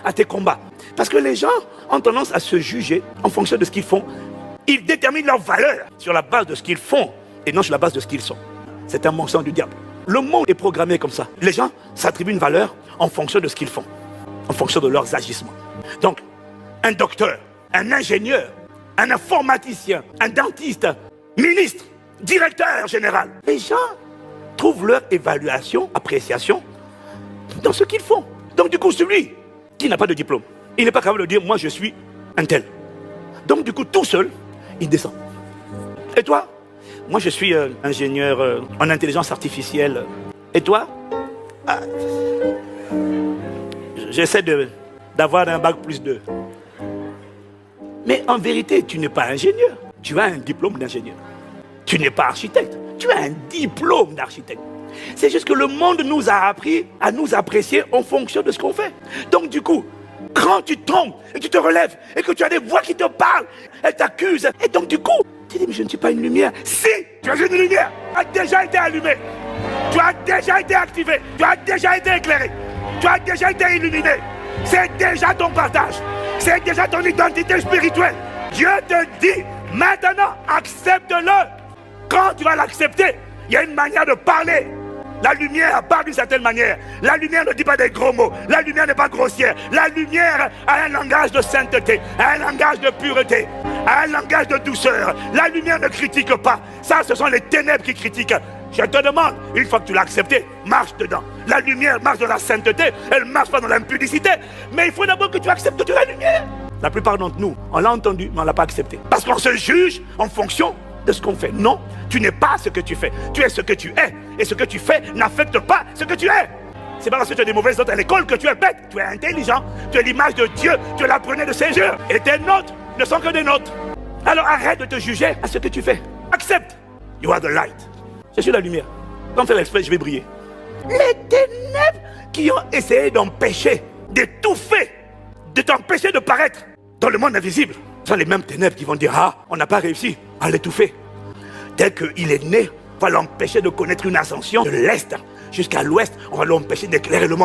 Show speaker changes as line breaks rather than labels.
à tes combats. Parce que les gens ont tendance à se juger en fonction de ce qu'ils font. Ils déterminent leur valeur sur la base de ce qu'ils font et non sur la base de ce qu'ils sont. C'est un mensonge du diable. Le monde est programmé comme ça. Les gens s'attribuent une valeur en fonction de ce qu'ils font, en fonction de leurs agissements. Donc, un docteur, un ingénieur, un informaticien, un dentiste, ministre, directeur général. Les gens trouvent leur évaluation, appréciation dans ce qu'ils font. Donc du coup, celui qui n'a pas de diplôme, il n'est pas capable de dire « moi je suis un tel ». Donc du coup, tout seul, il descend. Et toi? Moi je suis ingénieur en intelligence artificielle. Et toi? J'essaie d'avoir un bac plus 2. Mais en vérité, tu n'es pas ingénieur. Tu as un diplôme d'ingénieur. Tu n'es pas architecte. Tu as un diplôme d'architecte. C'est juste que le monde nous a appris à nous apprécier en fonction de ce qu'on fait. Donc du coup, quand tu tombes et tu te relèves et que tu as des voix qui te parlent, elles t'accusent. Et donc du coup, tu dis mais je ne suis pas une lumière. Si, tu es une lumière. Tu as déjà été allumé. Tu as déjà été activé. Tu as déjà été éclairé. Tu as déjà été illuminé. C'est déjà ton partage. C'est déjà ton identité spirituelle. Dieu te dit, maintenant, accepte-le. Quand tu vas l'accepter, il y a une manière de parler. La lumière parle d'une certaine manière. La lumière ne dit pas des gros mots. La lumière n'est pas grossière. La lumière a un langage de sainteté, a un langage de pureté, a un langage de douceur. La lumière ne critique pas. Ça, ce sont les ténèbres qui critiquent. Je te demande, une fois que tu l'as accepté, marche dedans. La lumière marche dans la sainteté, elle ne marche pas dans l'impudicité. Mais il faut d'abord que tu acceptes que tu es la lumière. La plupart d'entre nous, on l'a entendu, mais on ne l'a pas accepté. Parce qu'on se juge en fonction de ce qu'on fait. Non, tu n'es pas ce que tu fais. Tu es ce que tu es. Et ce que tu fais n'affecte pas ce que tu es. C'est pas parce que tu as des mauvaises notes à l'école que tu es bête. Tu es intelligent. Tu es l'image de Dieu. Tu es l'apprenant de ses yeux. Et tes notes ne sont que des notes. Alors arrête de te juger à ce que tu fais. Accepte. You are the light. Je suis la lumière. Sans faire l'exprès, je vais briller. Les ténèbres qui ont essayé d'empêcher, d'étouffer, de t'empêcher de paraître dans le monde invisible, sont les mêmes ténèbres qui vont dire « Ah, on n'a pas réussi à l'étouffer. » Dès qu'il est né, on va l'empêcher de connaître une ascension de l'Est jusqu'à l'Ouest. On va l'empêcher d'éclairer le monde.